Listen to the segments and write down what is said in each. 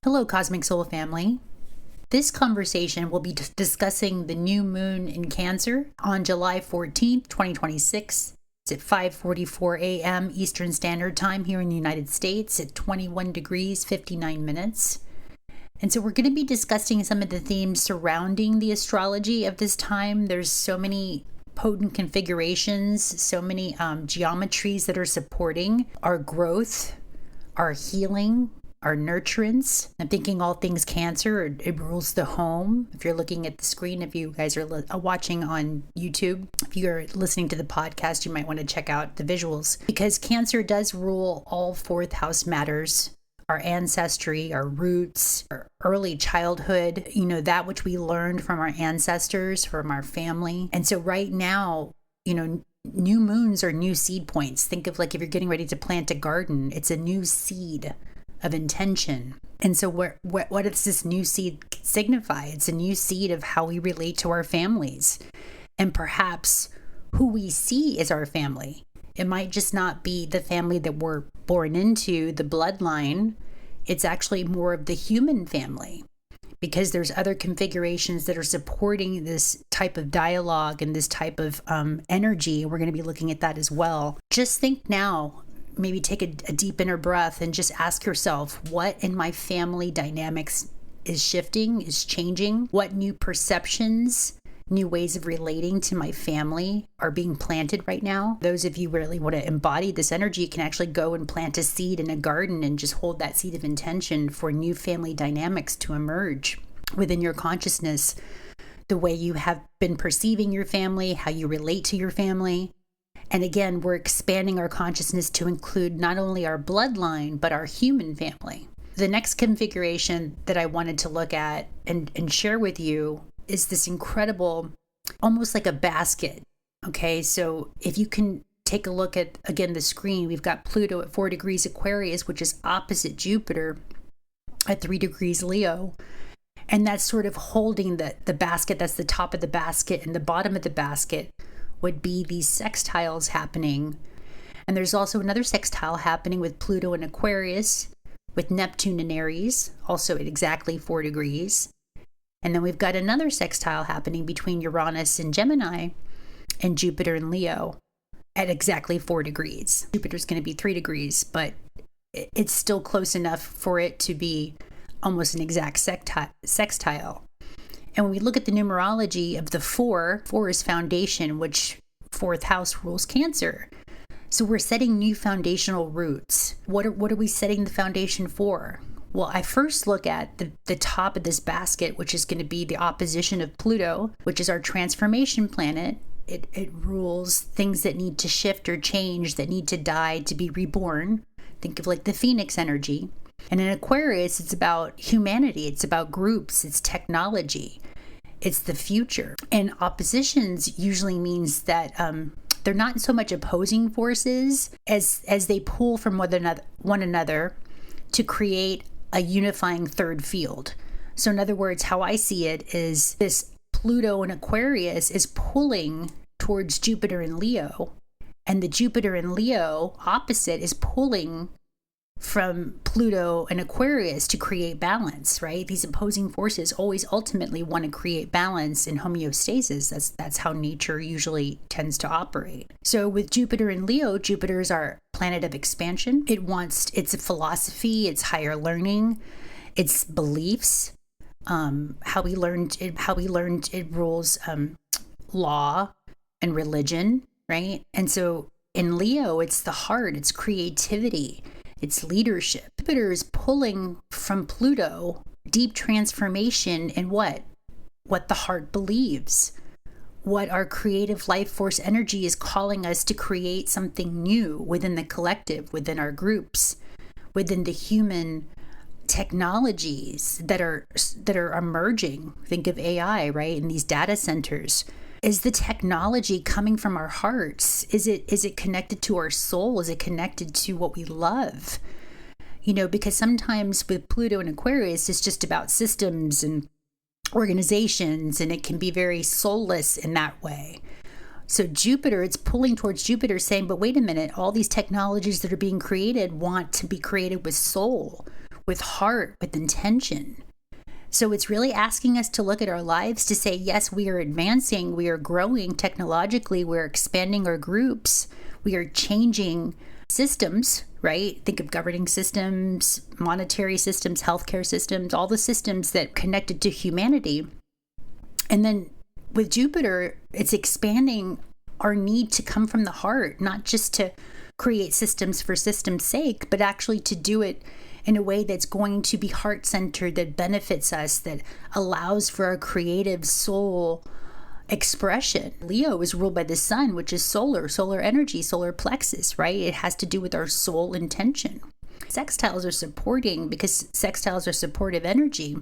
Hello, Cosmic Soul family. This conversation will be discussing the new moon in Cancer on July 14th, 2026. It's at 5:44 a.m. Eastern Standard Time here in the United States at 21 degrees, 59 minutes. And so we're going to be discussing some of the themes surrounding the astrology of this time. There's so many potent configurations, so many geometries that are supporting our growth, our healing, our nurturance. I'm thinking all things Cancer, it rules the home. If you're looking at the screen, if you guys are watching on YouTube, if you're listening to the podcast, you might want to check out the visuals, because Cancer does rule all fourth house matters, our ancestry, our roots, our early childhood, that which we learned from our ancestors, from our family. And so right now, new moons are new seed points. Think of like if you're getting ready to plant a garden, it's a new seed of intention. And so what does this new seed signify? It's a new seed of how we relate to our families, and perhaps who we see as our family. It might just not be the family that we're born into, the bloodline. It's actually more of the human family, because there's other configurations that are supporting this type of dialogue and this type of energy. We're going to be looking at that as well. Just think now, maybe take a deep inner breath and just ask yourself, what in my family dynamics is shifting, is changing? What new perceptions, new ways of relating to my family are being planted right now? Those of you really want to embody this energy can actually go and plant a seed in a garden and just hold that seed of intention for new family dynamics to emerge within your consciousness, the way you have been perceiving your family, how you relate to your family. And again, we're expanding our consciousness to include not only our bloodline, but our human family. The next configuration that I wanted to look at and share with you is this incredible, almost like a basket. Okay, so if you can take a look at, again, the screen, we've got Pluto at 4 degrees Aquarius, which is opposite Jupiter at 3 degrees Leo. And that's sort of holding the basket. That's the top of the basket, and the bottom of the basket would be these sextiles happening. And there's also another sextile happening with Pluto in Aquarius, with Neptune in Aries, also at exactly 4 degrees. And then we've got another sextile happening between Uranus and Gemini and Jupiter and Leo at exactly 4 degrees. Jupiter's going to be 3 degrees, but it's still close enough for it to be almost an exact sextile. And when we look at the numerology of the 4 is foundation, which fourth house rules Cancer. So we're setting new foundational roots. What are we setting the foundation for? Well, I first look at the top of this basket, which is going to be the opposition of Pluto, which is our transformation planet. It rules things that need to shift or change, that need to die to be reborn. Think of like the Phoenix energy. And in Aquarius, it's about humanity. It's about groups. It's technology. It's the future. And oppositions usually means that they're not so much opposing forces as they pull from one another to create a unifying third field. So in other words, how I see it is this Pluto in Aquarius is pulling towards Jupiter in Leo, and the Jupiter in Leo opposite is pulling from Pluto and Aquarius to create balance, right? These opposing forces always ultimately want to create balance and homeostasis. That's how nature usually tends to operate. So with Jupiter and Leo, Jupiter is our planet of expansion. It's a philosophy, it's higher learning, it's beliefs, how we learned it rules law and religion, right? And so in Leo, it's the heart, it's creativity, it's leadership. Jupiter is pulling from Pluto deep transformation in what the heart believes, what our creative life force energy is calling us to create something new within the collective, within our groups, within the human technologies that are emerging. Think of AI, right? In these data centers. Is the technology coming from our hearts? Is it connected to our soul? Is it connected to what we love? Because sometimes with Pluto and Aquarius, it's just about systems and organizations, and it can be very soulless in that way. So Jupiter, it's pulling towards Jupiter saying, but wait a minute, all these technologies that are being created want to be created with soul, with heart, with intention. So it's really asking us to look at our lives to say, yes, we are advancing, we are growing technologically, we're expanding our groups, we are changing systems, right? Think of governing systems, monetary systems, healthcare systems, all the systems that connected to humanity. And then with Jupiter, it's expanding our need to come from the heart, not just to create systems for system's sake, but actually to do it in a way that's going to be heart-centered, that benefits us, that allows for our creative soul expression. Leo is ruled by the sun, which is solar energy, solar plexus, right? It has to do with our soul intention. Sextiles are supporting because sextiles are supportive energy,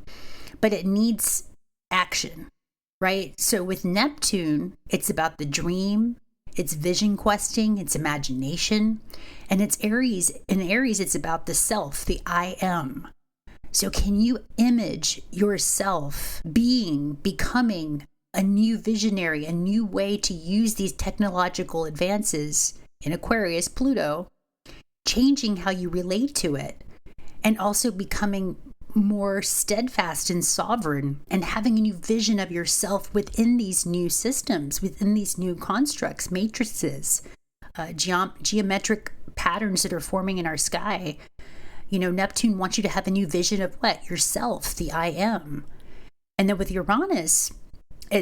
but it needs action, right? So with Neptune, it's about the dream, it's vision questing, it's imagination, and it's Aries. In Aries, it's about the self, the I am. So can you image yourself becoming a new visionary, a new way to use these technological advances in Aquarius, Pluto, changing how you relate to it, and also becoming more steadfast and sovereign, and having a new vision of yourself within these new systems, within these new constructs, matrices, geometric patterns that are forming in our sky. You know, Neptune wants you to have a new vision of what? Yourself, the I am. And then with Uranus,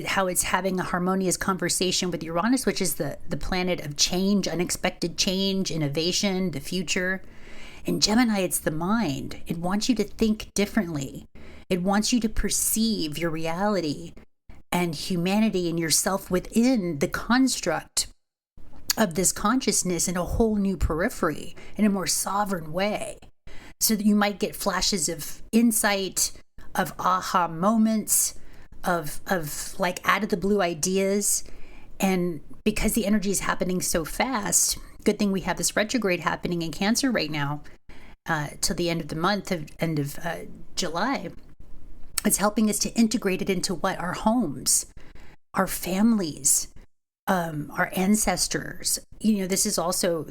how it's having a harmonious conversation with Uranus, which is the planet of change, unexpected change, innovation, the future. In Gemini, it's the mind. It wants you to think differently. It wants you to perceive your reality and humanity and yourself within the construct of this consciousness in a whole new periphery, in a more sovereign way. So that you might get flashes of insight, of aha moments, of like out of the blue ideas. And because the energy is happening so fast, good thing we have this retrograde happening in Cancer right now, till the end of the month, end of July. It's helping us to integrate it into what? Our homes, our families, our ancestors. You know, this is also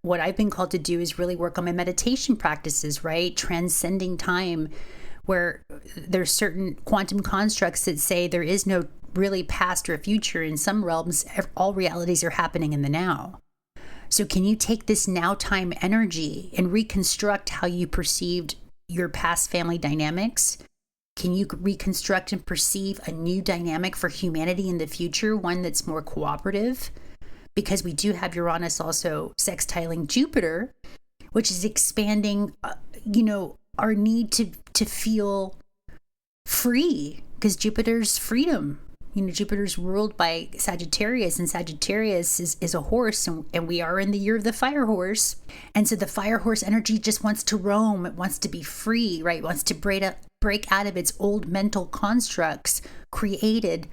what I've been called to do, is really work on my meditation practices, right? Transcending time, where there's certain quantum constructs that say there is no really past or future. In some realms, all realities are happening in the now. So can you take this now time energy and reconstruct how you perceived your past family dynamics? Can you reconstruct and perceive a new dynamic for humanity in the future, one that's more cooperative? Because we do have Uranus also sextiling Jupiter, which is expanding, our need to feel free, because Jupiter's freedom. You know, Jupiter's ruled by Sagittarius, and Sagittarius is a horse, and we are in the year of the fire horse. And so the fire horse energy just wants to roam. It wants to be free, right? It wants to break out of its old mental constructs created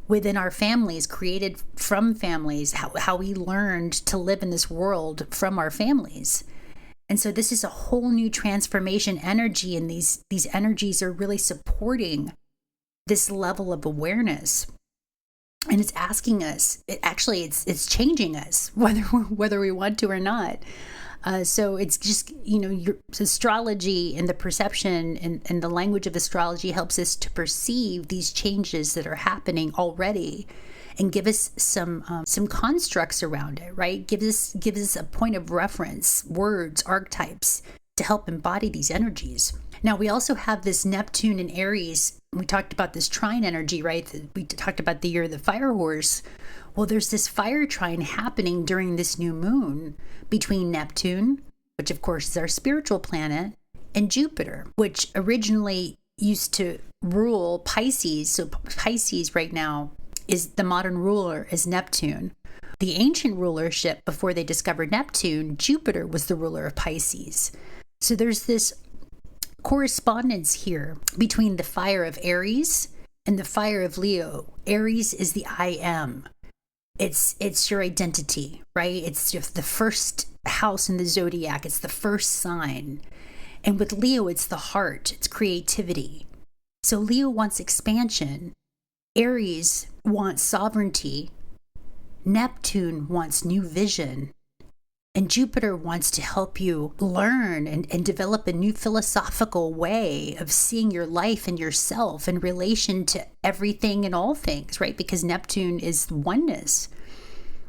within our families, created from families, how we learned to live in this world from our families. And so this is a whole new transformation energy, and these energies are really supporting this level of awareness. And it's asking us, it's changing us, whether we want to or not. So it's just, your astrology and the perception and the language of astrology helps us to perceive these changes that are happening already, and give us some constructs around it, right? Gives us a point of reference, words, archetypes to help embody these energies. Now, we also have this Neptune in Aries. We talked about this trine energy, right? We talked about the year of the fire horse. Well, there's this fire trine happening during this new moon between Neptune, which of course is our spiritual planet, and Jupiter, which originally used to rule Pisces. So Pisces right now is the modern ruler, is Neptune. The ancient rulership, before they discovered Neptune, Jupiter was the ruler of Pisces. So there's this correspondence here between the fire of Aries and the fire of Leo. Aries is the I am. It's your identity, right? It's just the first house in the zodiac. It's the first sign. And with Leo, it's the heart. It's creativity. So Leo wants expansion. Aries wants sovereignty. Neptune wants new vision. And Jupiter wants to help you learn and develop a new philosophical way of seeing your life and yourself in relation to everything and all things, right? Because Neptune is oneness.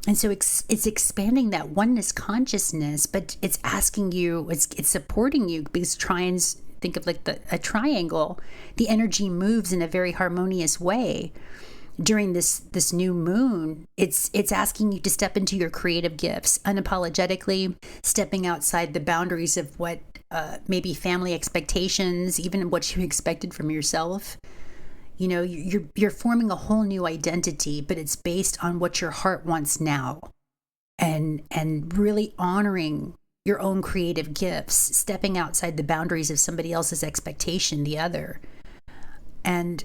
And so it's expanding that oneness consciousness, but it's asking you, it's supporting you, because trines, think of like a triangle, the energy moves in a very harmonious way. During this new moon, it's asking you to step into your creative gifts unapologetically, stepping outside the boundaries of what maybe family expectations, even what you expected from yourself. You know, you're forming a whole new identity, but it's based on what your heart wants now, and really honoring your own creative gifts, stepping outside the boundaries of somebody else's expectation, the other. And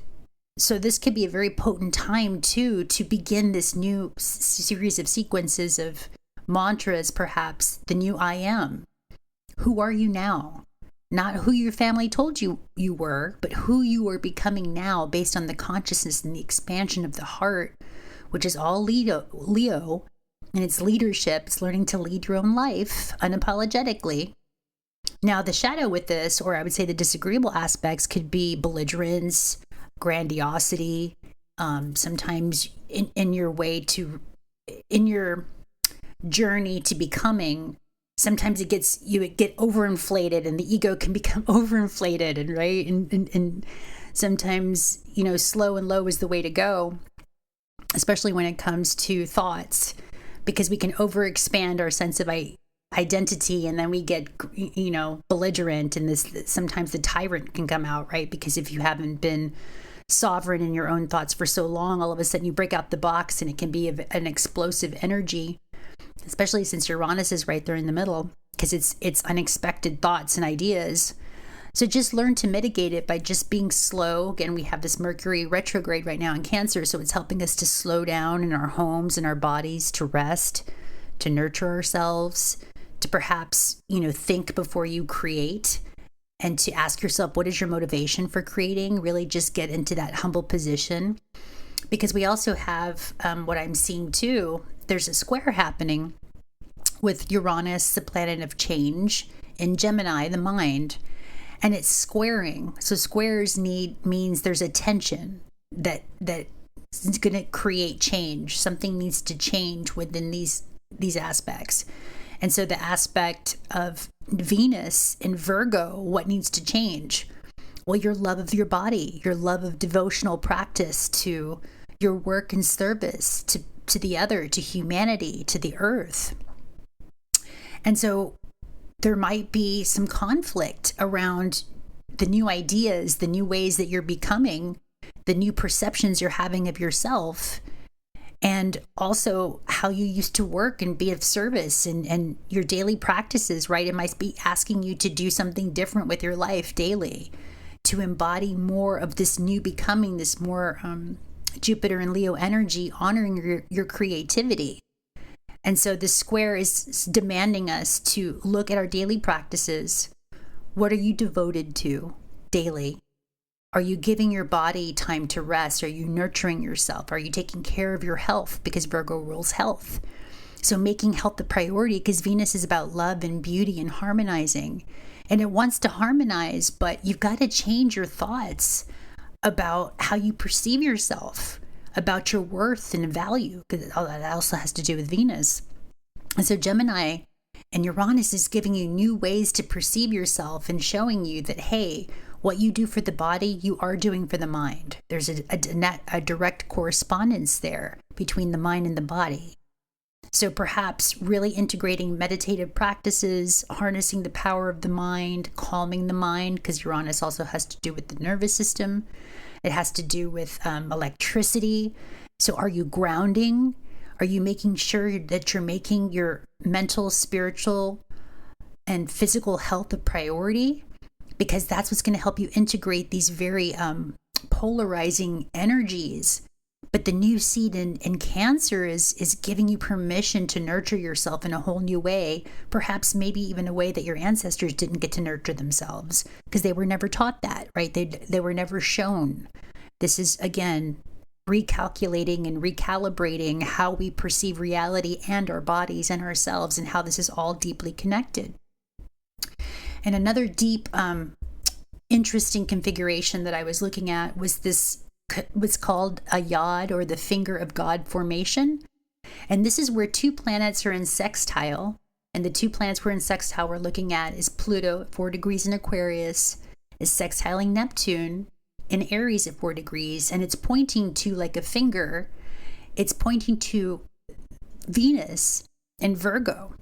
so this could be a very potent time too, to begin this new series of sequences of mantras, perhaps the new I am. Who are you now? Not who your family told you you were, but who you are becoming now, based on the consciousness and the expansion of the heart, which is all Leo, and it's leadership. It's learning to lead your own life unapologetically. Now, the shadow with this, or I would say the disagreeable aspects, could be belligerence, grandiosity, sometimes in your journey to becoming. Sometimes you get overinflated, and the ego can become overinflated, and right, and sometimes, you know, slow and low is the way to go, especially when it comes to thoughts, because we can overexpand our sense of identity, and then we get, you know, belligerent, and sometimes the tyrant can come out, right? Because if you haven't been sovereign in your own thoughts for so long, all of a sudden you break out the box, and it can be an explosive energy, especially since Uranus is right there in the middle, because it's unexpected thoughts and ideas. So just learn to mitigate it by just being slow. Again, we have this Mercury retrograde right now in Cancer, so it's helping us to slow down in our homes and our bodies, to rest, to nurture ourselves, to perhaps, you know, think before you create, and to ask yourself, what is your motivation for creating? Really just get into that humble position. Because we also have what I'm seeing too, there's a square happening with Uranus, the planet of change, in Gemini, the mind, and it's squaring. So squares means there's a tension that is going to create change. Something needs to change within these aspects. And so the aspect of Venus in Virgo, what needs to change? Well, your love of your body, your love of devotional practice to your work and service to the other, to humanity, to the earth. And so there might be some conflict around the new ideas, the new ways that you're becoming, the new perceptions you're having of yourself, and also how you used to work and be of service, and your daily practices, right? It might be asking you to do something different with your life daily, to embody more of this new becoming, this more Jupiter and Leo energy, honoring your creativity. And so the square is demanding us to look at our daily practices. What are you devoted to daily? Are you giving your body time to rest? Are you nurturing yourself? Are you taking care of your health? Because Virgo rules health. So making health a priority, because Venus is about love and beauty and harmonizing. And it wants to harmonize, but you've got to change your thoughts about how you perceive yourself, about your worth and value, because that also has to do with Venus. And so Gemini and Uranus is giving you new ways to perceive yourself, and showing you that, hey, what you do for the body, you are doing for the mind. There's a direct correspondence there between the mind and the body. So perhaps really integrating meditative practices, harnessing the power of the mind, calming the mind, because Uranus also has to do with the nervous system. It has to do with electricity. So are you grounding? Are you making sure that you're making your mental, spiritual, and physical health a priority? Because that's what's going to help you integrate these very polarizing energies. But the new seed in Cancer is giving you permission to nurture yourself in a whole new way, perhaps maybe even a way that your ancestors didn't get to nurture themselves, because they were never taught that, right? They were never shown. This is, again, recalculating and recalibrating how we perceive reality and our bodies and ourselves, and how this is all deeply connected. And another deep, interesting configuration that I was looking at was called a yod, or the finger of God formation. And this is where two planets are in sextile. And the two planets we're in sextile we're looking at is Pluto at 4 degrees in Aquarius, is sextiling Neptune in Aries at 4 degrees. And it's pointing to, like a finger, it's pointing to Venus in Virgo,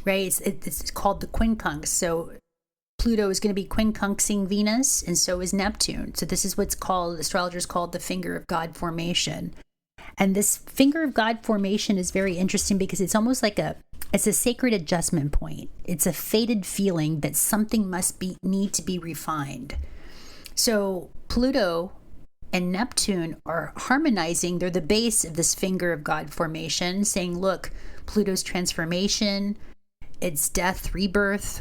right? It's called the quincunx. So Pluto is going to be quincunxing Venus, and so is Neptune. So this is what's called, astrologers called the finger of God formation. And this finger of God formation is very interesting because it's almost like it's a sacred adjustment point. It's a fated feeling that something need to be refined. So Pluto and Neptune are harmonizing. They're the base of this finger of God formation, saying, look, Pluto's transformation, it's death, rebirth.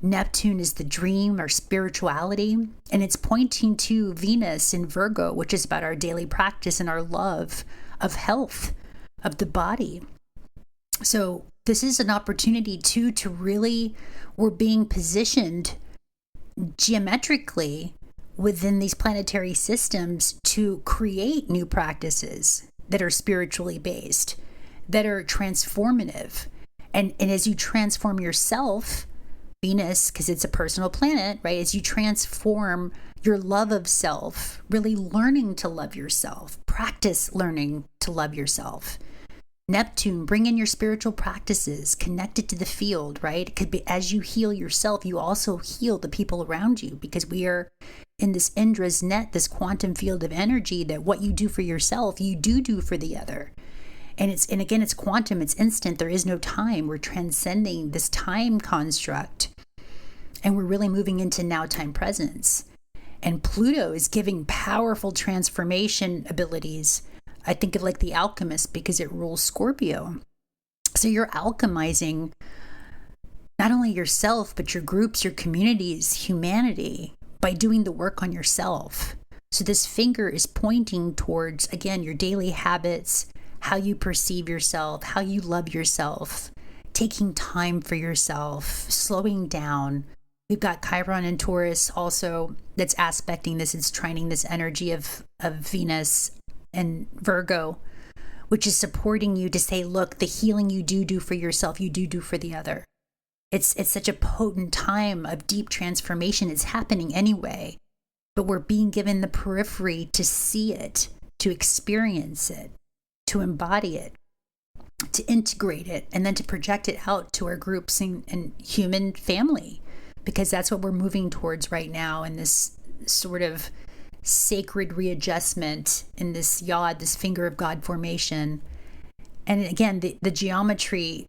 Neptune is the dream or spirituality, and it's pointing to Venus in Virgo, which is about our daily practice and our love of health, of the body. So this is an opportunity to really, we're being positioned geometrically within these planetary systems to create new practices that are spiritually based, that are transformative. And as you transform yourself, Venus, because it's a personal planet, right? As you transform your love of self, really learning to love yourself, practice learning to love yourself. Neptune, bring in your spiritual practices, connect it to the field, right? It could be as you heal yourself, you also heal the people around you, because we are in this Indra's net, this quantum field of energy, that what you do for yourself, you do for the other. And again, it's quantum, it's instant. There is no time. We're transcending this time construct. And we're really moving into now time presence. And Pluto is giving powerful transformation abilities. I think of like the alchemist, because it rules Scorpio. So you're alchemizing not only yourself, but your groups, your communities, humanity, by doing the work on yourself. So this finger is pointing towards, again, your daily habits, how you perceive yourself, how you love yourself, taking time for yourself, slowing down. We've got Chiron and Taurus also that's aspecting this. It's trining this energy of Venus and Virgo, which is supporting you to say, look, the healing you do for yourself, you do for the other. It's such a potent time of deep transformation. It's happening anyway, but we're being given the periphery to see it, to experience it, to embody it, to integrate it, and then to project it out to our groups and human family, because that's what we're moving towards right now in this sort of sacred readjustment, in this yod, this finger of God formation. And again, the geometry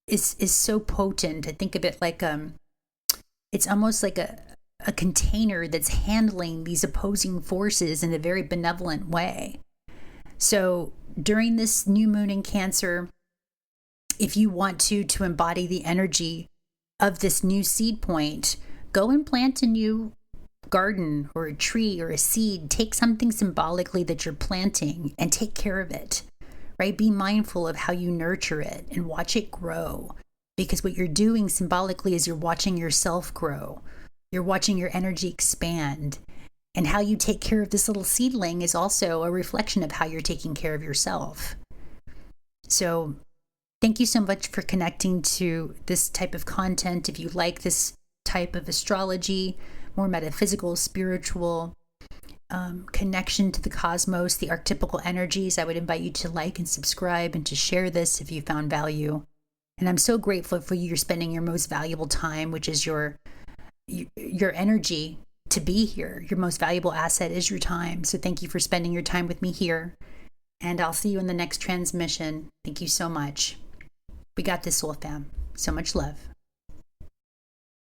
is so potent. I think of it like it's almost like a container that's handling these opposing forces in a very benevolent way. So during this new moon in Cancer, if you want to embody the energy of this new seed point, go and plant a new garden or a tree or a seed. Take something symbolically that you're planting and take care of it, right? Be mindful of how you nurture it and watch it grow, because what you're doing symbolically is you're watching yourself grow. You're watching your energy expand. And how you take care of this little seedling is also a reflection of how you're taking care of yourself. So thank you so much for connecting to this type of content. If you like this type of astrology, more metaphysical, spiritual connection to the cosmos, the archetypical energies, I would invite you to like and subscribe and to share this if you found value. And I'm so grateful for you. You're spending your most valuable time, which is your energy to be here. Your most valuable asset is your time. So thank you for spending your time with me here. And I'll see you in the next transmission. Thank you so much. We got this, Soul Fam. So much love.